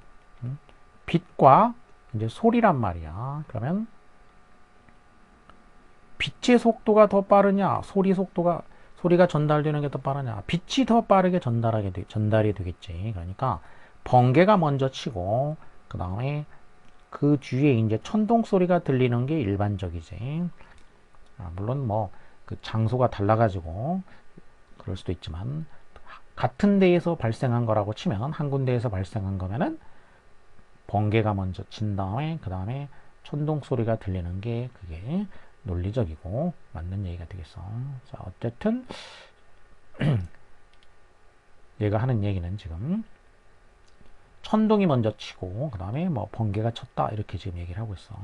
빛과 이제 소리란 말이야. 그러면 빛의 속도가 더 빠르냐? 소리가 전달되는 게 더 빠르냐? 빛이 더 빠르게 전달이 되겠지. 그러니까 번개가 먼저 치고 그 다음에 그 뒤에 이제 천둥 소리가 들리는 게 일반적이지. 물론 뭐 그 장소가 달라가지고 그럴 수도 있지만 같은 데에서 발생한 거라고 치면 한 군데에서 발생한 거면은 번개가 먼저 친 다음에 그 다음에 천둥 소리가 들리는 게 그게 논리적이고 맞는 얘기가 되겠어. 자 어쨌든 얘가 하는 얘기는 지금 천둥이 먼저 치고 그 다음에 뭐 번개가 쳤다 이렇게 지금 얘기를 하고 있어.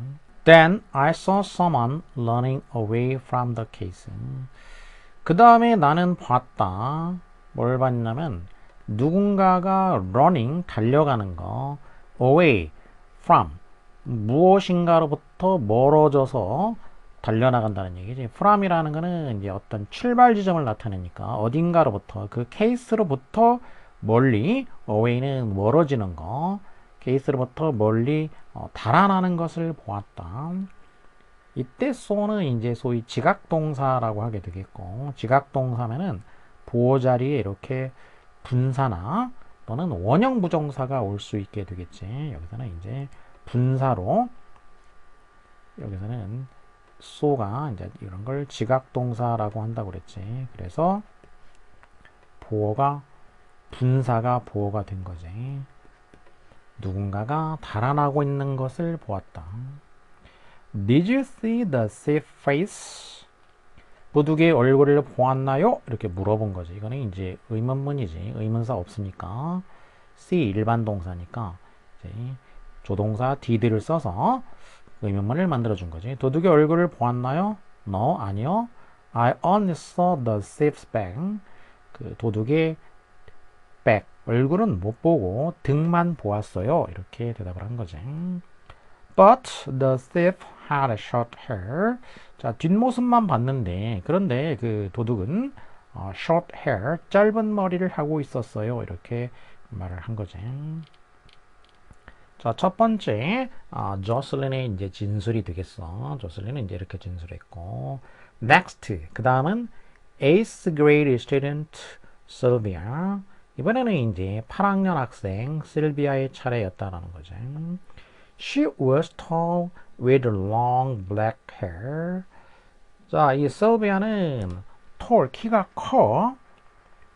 Then I saw someone running away from the case. 그 다음에 나는 봤다. 뭘 봤냐면 누군가가 running 달려가는 거 away from 무엇인가로부터 멀어져서 달려나간다는 얘기지. from이라는 거는 이제 어떤 출발 지점을 나타내니까 어딘가로부터 그 케이스로부터 멀리 away는 멀어지는 거 케이스로부터 멀리 달아나는 것을 보았다. 이때 so는 이제 소위 지각동사라고 하게 되겠고 지각동사면은 보호 자리에 이렇게 분사나 또는 원형 부정사가 올 수 있게 되겠지. 여기서는 이제 분사로 여기서는 so가 이제 이런 걸 지각동사라고 한다고 그랬지. 그래서 분사가 보호가 된 거지. 누군가가 달아나고 있는 것을 보았다. Did you see the thief face? 도둑의 얼굴을 보았나요? 이렇게 물어본 거지. 이거는 이제 의문문이지. 의문사 없으니까 see 일반 동사니까 이제 조동사 did를 써서 의문문을 만들어 준 거지. 도둑의 얼굴을 보았나요? No, 아니요. I only saw the thief's back. 그 도둑의 back 얼굴은 못 보고 등만 보았어요. 이렇게 대답을 한 거지. But the thief had a short hair. 자, 뒷모습만 봤는데 그런데 그 도둑은 short hair, 짧은 머리를 하고 있었어요. 이렇게 말을 한 거지. 자, 첫 번째 조슬린의 이제 진술이 되겠어. 조슬린은 이제 이렇게 진술했고, next 그 다음은 8th grade student Sylvia. 이번에는 이제 8학년 학생 실비아의 차례였다라는 거죠. She was tall with long black hair. 자, 이 실비아는 tall, 키가 커.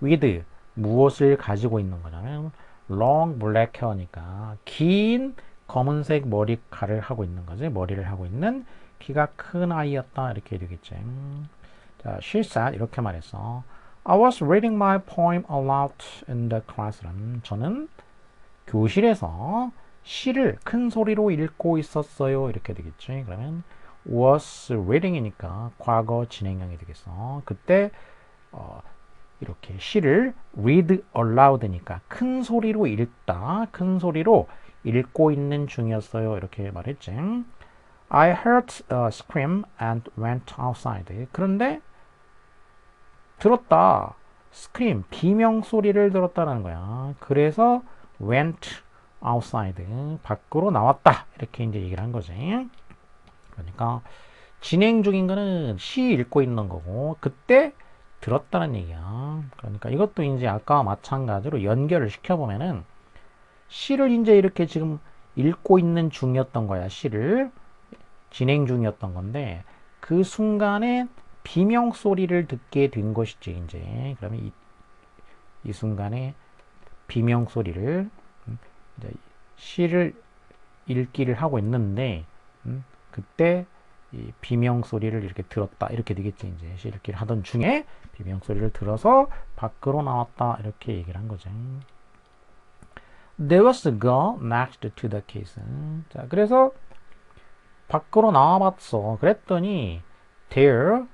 with, 무엇을 가지고 있는 거냐면 long black hair니까 긴 검은색 머리카락을 하고 있는 거지. 머리를 하고 있는 키가 큰 아이였다. 이렇게 되겠지. 자, she said 이렇게 말했어. I was reading my poem aloud in the classroom. 저는 교실에서 시를 큰 소리로 읽고 있었어요. 이렇게 되겠지. 그러면 was reading이니까 과거 진행형이 되겠어. 그때 이렇게 시를 read aloud니까 큰 소리로 읽다, 큰 소리로 읽고 있는 중이었어요. 이렇게 말했지. I heard a scream and went outside. 그런데 들었다. scream, 비명 소리를 들었다는 거야. 그래서 went outside, 밖으로 나왔다. 이렇게 이제 얘기를 한 거지. 그러니까 진행 중인 거는 시 읽고 있는 거고 그때 들었다는 얘기야. 그러니까 이것도 이제 아까와 마찬가지로 연결을 시켜보면은 시를 이제 이렇게 지금 읽고 있는 중이었던 거야. 시를 진행 중이었던 건데 그 순간에 비명 소리를 듣게 된 것이지 이제. 그러면 이 순간에 비명 소리를 이제 시를 읽기를 하고 있는데 그때 이 비명 소리를 이렇게 들었다 이렇게 되겠지. 이제 시 읽기를 하던 중에 비명 소리를 들어서 밖으로 나왔다 이렇게 얘기를 한 거죠. There was a girl next to the case. 자, 그래서 밖으로 나와봤어. 그랬더니 there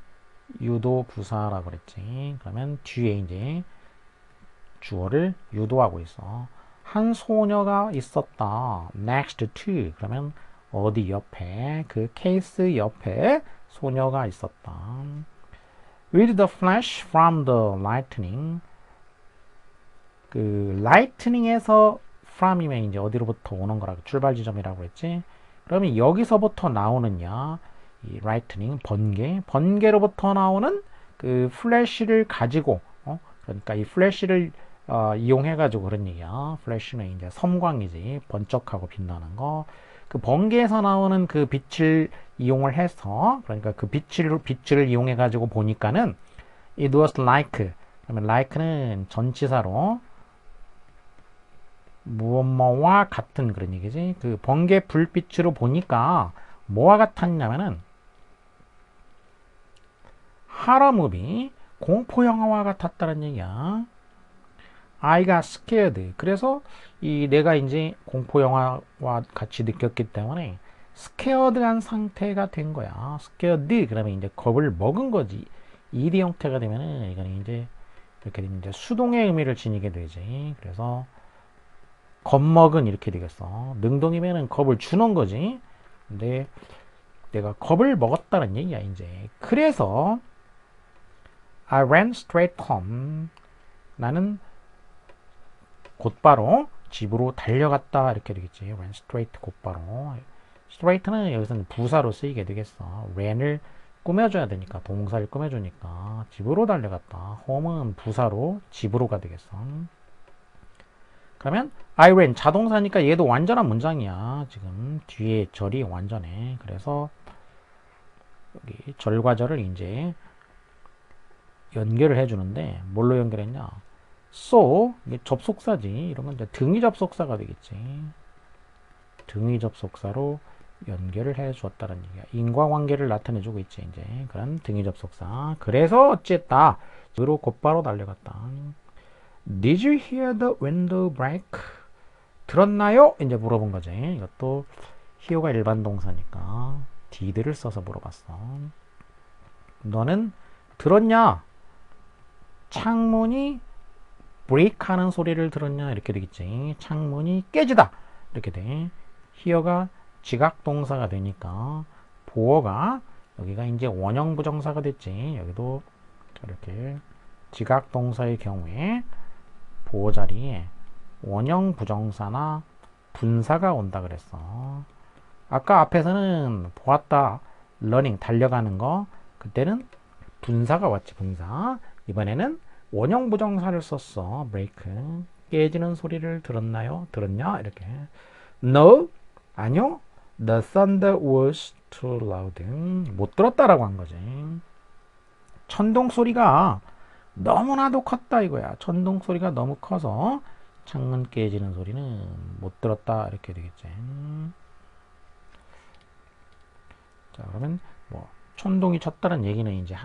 유도 부사라고 그랬지. 그러면 뒤에 이제 주어를 유도하고 있어. 한 소녀가 있었다. next to 그러면 어디 옆에 그 케이스 옆에 소녀가 있었다. With the flash from the lightning 그 lightning에서 from이면 이제 어디로부터 오는 거라고 출발 지점이라고 그랬지. 그러면 여기서부터 나오느냐 이 lightning 번개로부터 나오는 그 플래시를 가지고 그러니까 이 플래시를 이용해 가지고 그런 얘기야. 플래시는 이제 섬광이지 번쩍하고 빛나는 거. 그 번개에서 나오는 그 빛을 이용을 해서 그러니까 그 빛을 이용해 가지고 보니까는 it was like 그러면 like는 전치사로 무엇뭐와 같은 그런 얘기지. 그 번개 불빛으로 보니까 뭐와 같았냐면은 하러 무비 공포 영화와 같았다는 얘기야. I got scared. 그래서 이 내가 이제 공포 영화와 같이 느꼈기 때문에 scared한 상태가 된 거야. scared 그러면 이제 겁을 먹은 거지. ed 형태가 되면은 이거는 이제 이렇게 되면 이제 수동의 의미를 지니게 되지. 그래서 겁먹은 이렇게 되겠어. 능동이면은 겁을 주는 거지. 근데 내가 겁을 먹었다는 얘기야 이제. 그래서 I ran straight home. 나는 곧바로 집으로 달려갔다 이렇게 되겠지. ran straight 곧바로. straight는 여기서는 부사로 쓰이게 되겠어. ran을 꾸며줘야 되니까 동사를 꾸며주니까 집으로 달려갔다. home은 부사로 집으로가 되겠어. 그러면 I ran 자동사니까 얘도 완전한 문장이야. 지금 뒤에 절이 완전해. 그래서 여기 절과 절을 이제 연결을 해주는데 뭘로 연결했냐? so 이게 접속사지. 이런 건 이제 등위 접속사가 되겠지. 등위 접속사로 연결을 해 주었다는 얘기야. 인과관계를 나타내주고 있지 이제. 그런 등위 접속사. 그래서 어쨌다. 으로 곧바로 달려갔다. Did you hear the window break? 들었나요? 이제 물어본 거지. 이것도 hear가 일반 동사니까 did를 써서 물어봤어. 너는 들었냐? 창문이 break 하는 소리를 들었냐? 이렇게 되겠지. 창문이 깨지다. 이렇게 돼. hear가 지각 동사가 되니까 보어가 여기가 이제 원형 부정사가 됐지. 여기도 이렇게 지각 동사의 경우에 보호 자리에 원형 부정사나 분사가 온다 그랬어. 아까 앞에서는 보았다, running 달려가는 거 그때는 분사가 왔지. 분사. 이번에는 원형 부정사를 썼어. break 깨지는 소리를 들었나요? 들었냐? 이렇게. No 아니요. The thunder was too loud. 못 들었다라고 한 거지. 천둥 소리가 너무나도 컸다 이거야. 천둥 소리가 너무 커서 창문 깨지는 소리는 못 들었다 이렇게 되겠지. 자, 그러면 뭐 천둥이 쳤다는 얘기는 이제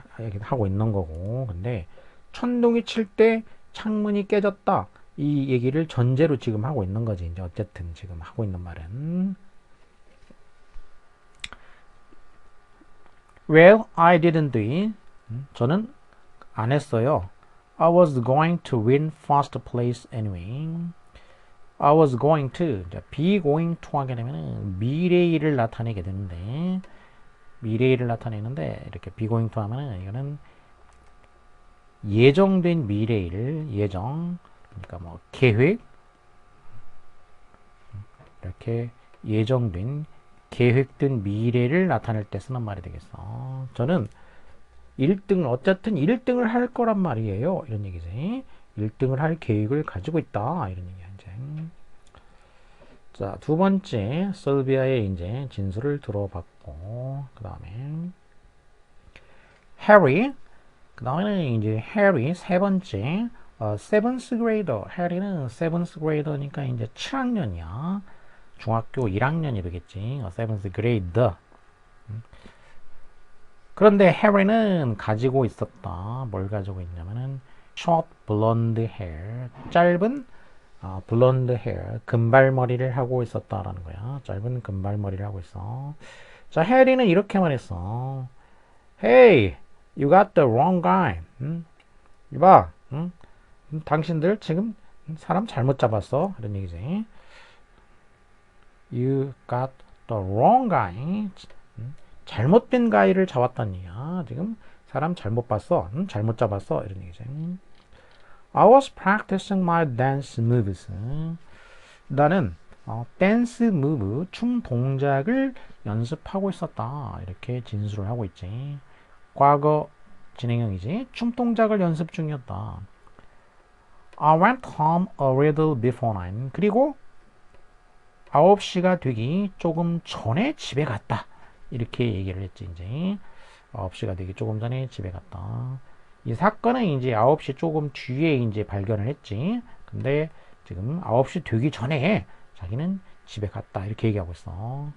하고 있는 거고, 근데 천둥이 칠 때 창문이 깨졌다 이 얘기를 전제로 지금 하고 있는 거지. 이제 어쨌든 지금 하고 있는 말은 Well, I didn't do it. 저는 안 했어요. I was going to win first place anyway. I was going to, be going to 하게 되면 미래일을 나타내게 되는데, 미래일을 나타내는데 이렇게 be going to 하면은 이거는 예정된 미래일, 예정, 그러니까 뭐 계획, 이렇게 예정된 계획된 미래를 나타낼 때 쓰는 말이 되겠어. 저는 1등을 어쨌든 1등을 할 거란 말이에요. 이런 얘기지. 1등을 할 계획을 가지고 있다. 이런 얘기야 이제. 자, 두 번째 설비아의 이제 진술을 들어봤고, 그 다음에 해리, 그 다음에는 이제 해리 세 번째 세븐스 그레이더. 해리는 세븐스 그레이더니까 이제 7학년이야. 중학교 1학년이 되겠지. 세븐스 그레이더. 그런데 해리는 가지고 있었다. 뭘 가지고 있냐면은 short blonde hair, 짧은 blonde hair, 금발머리를 하고 있었다라는 거야. 짧은 금발머리를 하고 있어. 자, 해리는 이렇게 말했어. Hey, you got the wrong guy. 이봐, 당신들 지금 사람 잘못 잡았어. 이런 얘기지. You got the wrong guy. 잘못된 가이를 잡았다는 얘기야. 지금 사람 잘못 봤어. 잘못 잡았어. 이런 얘기지. I was practicing my dance moves. 나는 댄스 무브, 춤 동작을 연습하고 있었다. 이렇게 진술을 하고 있지. 과거 진행형이지. 춤 동작을 연습 중이었다. I went home a little before 9. 그리고 9시가 되기 조금 전에 집에 갔다. 이렇게 얘기를 했지, 이제. 9시가 되기 조금 전에 집에 갔다. 이 사건은 이제 9시 조금 뒤에 이제 발견을 했지. 근데 지금 9시 되기 전에 자기는 집에 갔다. 이렇게 얘기하고 있어.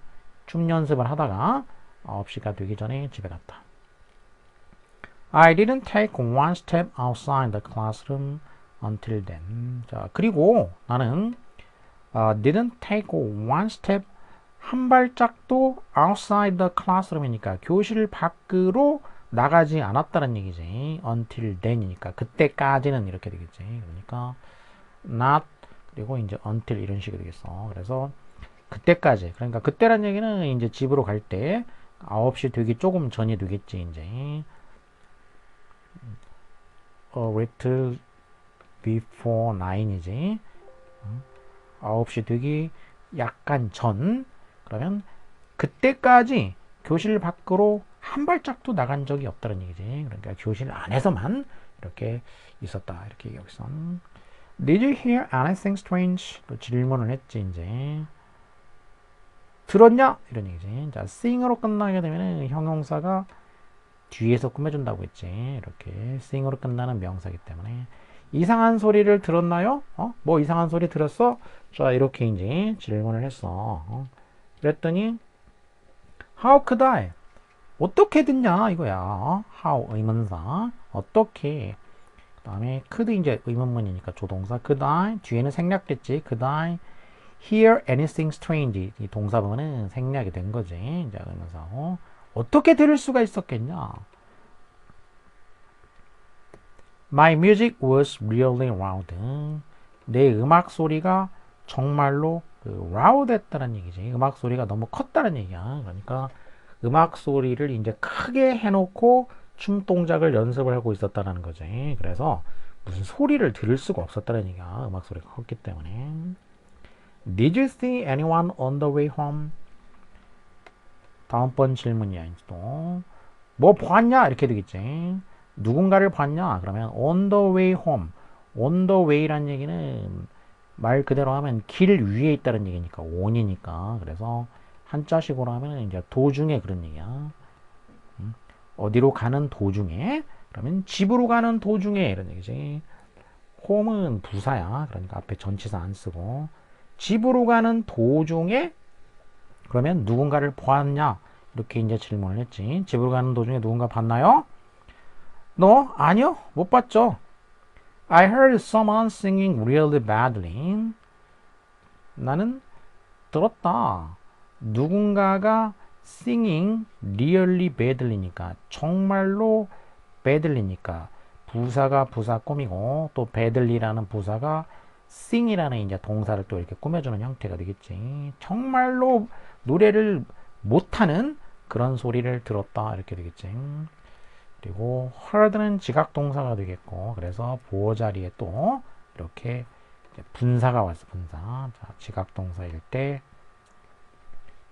춤 연습을 하다가 9시가 되기 전에 집에 갔다. I didn't take one step outside the classroom until then. 자, 그리고 나는 didn't take one step, 한 발짝도 outside the classroom이니까 교실 밖으로 나가지 않았다는 얘기지. until then이니까 그때까지는 이렇게 되겠지. 그러니까 not 그리고 이제 until 이런 식이 되겠어. 그래서 그때까지. 그러니까 그때란 얘기는 이제 집으로 갈 때 9시 되기 조금 전이 되겠지. 이제 a little before 9이지. 9시 되기 약간 전. 그러면 그때까지 교실 밖으로 한 발짝도 나간 적이 없다는 얘기지. 그러니까 교실 안에서만 이렇게 있었다. 이렇게 얘기하고 있어. Did you hear anything strange? 또 질문을 했지, 이제. 들었냐? 이런 얘기지. 자, sing으로 끝나게 되면 형용사가 뒤에서 꾸며준다고 했지. 이렇게 sing으로 끝나는 명사이기 때문에. 이상한 소리를 들었나요? 뭐 이상한 소리 들었어? 자, 이렇게 이제 질문을 했어. 그랬더니 How could I? 어떻게 듣냐 이거야. How 의문사. 어떻게. 그 다음에 could 이제 의문문이니까 조동사. Could I? 뒤에는 생략됐지. Could I hear anything strange? 이 동사부분은 생략이 된 거지. 이제 의문사고. 어떻게 들을 수가 있었겠냐? My music was really loud. 내 음악 소리가 정말로 loud 했다는 얘기지. 음악 소리가 너무 컸다는 얘기야. 그러니까 음악 소리를 이제 크게 해놓고 춤 동작을 연습을 하고 있었다는 거지. 그래서 무슨 소리를 들을 수가 없었다는 얘기야. 음악 소리가 컸기 때문에. Did you see anyone on the way home? 다음번 질문이야. 또 뭐 봤냐? 이렇게 되겠지. 누군가를 봤냐? 그러면 on the way home. on the way란 얘기는 말 그대로 하면 길 위에 있다는 얘기니까 on이니까. 그래서 한자식으로 하면 이제 도중에 그런 얘기야. 어디로 가는 도중에. 그러면 집으로 가는 도중에 이런 얘기지. home은 부사야. 그러니까 앞에 전치사 안 쓰고. 집으로 가는 도중에 그러면 누군가를 보았냐? 이렇게 이제 질문을 했지. 집으로 가는 도중에 누군가 봤나요? 너? 아니요. 못 봤죠. I heard someone singing really badly. 나는 들었다. 누군가가 singing really badly니까 정말로 badly니까 부사가 부사 꾸미고 또 badly라는 부사가 sing이라는 이제 동사를 또 이렇게 꾸며주는 형태가 되겠지. 정말로 노래를 못하는 그런 소리를 들었다. 이렇게 되겠지. 그리고 heard는 지각 동사가 되겠고, 그래서 보어 자리에 또 이렇게 분사가 왔어. 분사. 자, 지각 동사일 때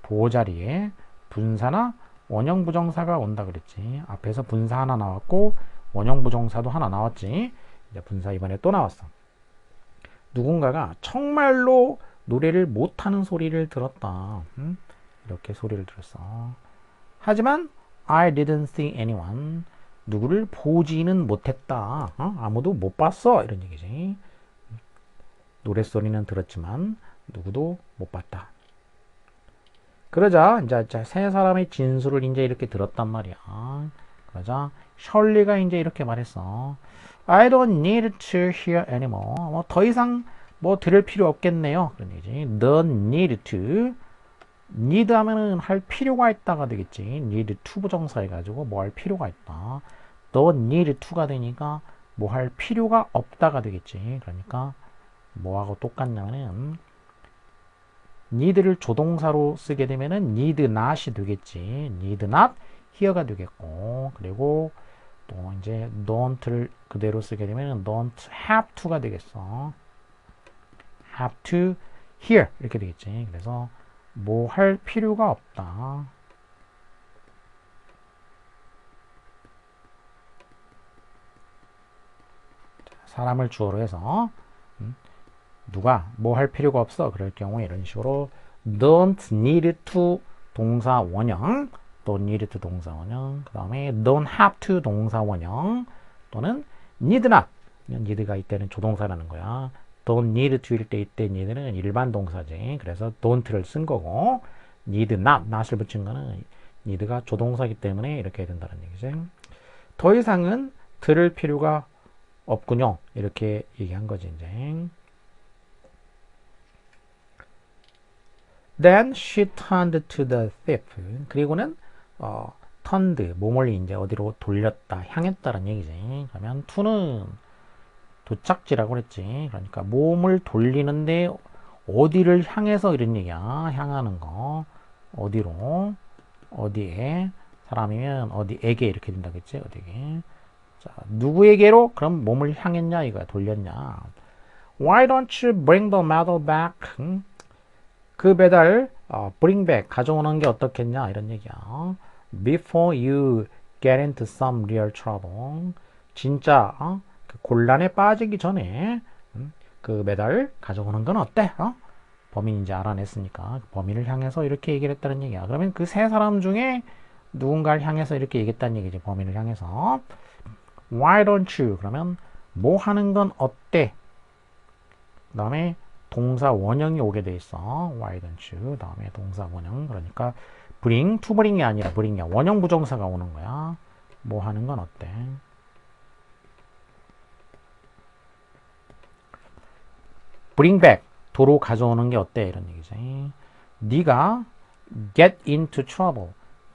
보어 자리에 분사나 원형 부정사가 온다 그랬지. 앞에서 분사 하나 나왔고 원형 부정사도 하나 나왔지. 이제 분사 이번에 또 나왔어. 누군가가 정말로 노래를 못하는 소리를 들었다. 이렇게 소리를 들었어. 하지만 I didn't see anyone. 누구를 보지는 못했다. 아무도 못 봤어. 이런 얘기지. 노랫소리는 들었지만 누구도 못 봤다. 그러자 이제 세 사람의 진술을 이제 이렇게 들었단 말이야. 그러자 셜리가 이제 이렇게 말했어. I don't need to hear anymore. 뭐 더 이상 뭐 들을 필요 없겠네요. 그런 얘기지. Don't need to. need 하면은 할 필요가 있다가 되겠지. need to 부정사 해가지고 뭐 할 필요가 있다. don't need to가 되니까 뭐 할 필요가 없다가 되겠지. 그러니까 뭐하고 똑같냐면은 need를 조동사로 쓰게 되면은 need not이 되겠지. need not here가 되겠고, 그리고 또 이제 don't를 그대로 쓰게 되면은 don't have to가 되겠어. have to hear 이렇게 되겠지. 그래서 뭐 할 필요가 없다. 사람을 주어로 해서 누가 뭐 할 필요가 없어 그럴 경우에 이런 식으로 don't need to 동사 원형, don't need to 동사 원형, 그 다음에 don't have to 동사 원형, 또는 need not, need가 이때는 조동사라는 거야. don't need to일 때 이때 need는 일반 동사지. 그래서 don't를 쓴 거고, need not, not을 붙인 거는 need가 조동사이기 때문에 이렇게 해야 된다는 얘기지. 더 이상은 들을 필요가 없군요. 이렇게 얘기한 거지 이제. Then she turned to the thief. 그리고는 turned 몸을 이제 어디로 돌렸다, 향했다는 얘기지. 그러면 to는 도착지라고 그랬지. 그러니까 몸을 돌리는데 어디를 향해서 이런 얘기야. 향하는 거. 어디로? 어디에? 사람이면 어디에게 이렇게 된다겠지. 어디에? 자, 누구에게로? 그럼 몸을 향했냐 이거야. 돌렸냐. Why don't you bring the medal back? 그 배달 bring back 가져오는 게 어떻겠냐 이런 얘기야. Before you get into some real trouble. 진짜 그 곤란에 빠지기 전에 그 배달 가져오는 건 어때? 범인 이제 알아냈으니까 범인을 향해서 이렇게 얘기를 했다는 얘기야. 그러면 그 세 사람 중에 누군가를 향해서 이렇게 얘기했다는 얘기지. 범인을 향해서. Why don't you? 그러면 뭐 하는 건 어때? 그 다음에 동사 원형이 오게 돼 있어. Why don't you? 다음에 동사 원형. 그러니까 bring, to bring이 아니라 bring이야. 원형 부정사가 오는 거야. 뭐 하는 건 어때? bring back, 도로 가져오는 게 어때? 이런 얘기지. 네가 get into trouble,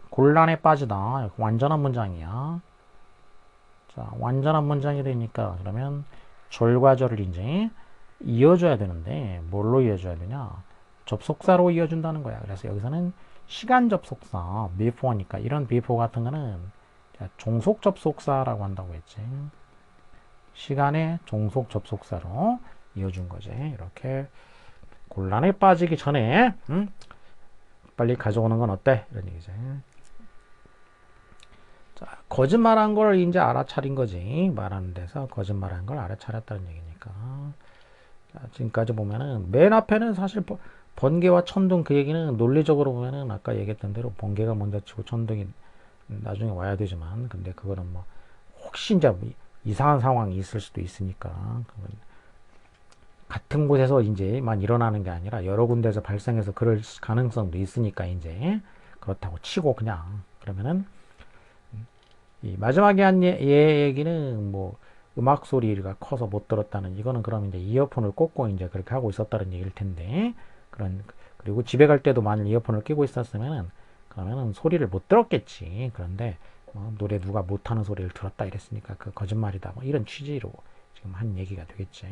곤란에 빠지다. 완전한 문장이야. 자, 완전한 문장이 되니까 그러면 절과 절을 이제 이어줘야 되는데 뭘로 이어줘야 되냐? 접속사로 이어준다는 거야. 그래서 여기서는 시간 접속사 before니까 이런 before 같은 거는 종속 접속사라고 한다고 했지. 시간의 종속 접속사로 이어준 거지. 이렇게 곤란에 빠지기 전에 빨리 가져오는 건 어때? 이런 얘기지. 자, 거짓말한 걸 이제 알아차린 거지. 말하는 데서 거짓말한 걸 알아차렸다는 얘기니까. 자, 지금까지 보면은 맨 앞에는 사실 번개와 천둥 그 얘기는 논리적으로 보면은 아까 얘기했던 대로 번개가 먼저 치고 천둥이 나중에 와야 되지만, 근데 그거는 뭐 혹시 이제 이상한 상황이 있을 수도 있으니까 같은 곳에서 이제만 일어나는 게 아니라 여러 군데에서 발생해서 그럴 가능성도 있으니까 이제 그렇다고 치고 그냥 그러면은 이 마지막에 한 얘기는 뭐 음악 소리가 커서 못 들었다는, 이거는 그럼 이제 이어폰을 꽂고 이제 그렇게 하고 있었다는 얘기일 텐데, 그리고 집에 갈 때도 만일 이어폰을 끼고 있었으면은 그러면은 소리를 못 들었겠지. 그런데 노래 누가 못하는 소리를 들었다 이랬으니까 그 거짓말이다 뭐 이런 취지로 지금 한 얘기가 되겠지.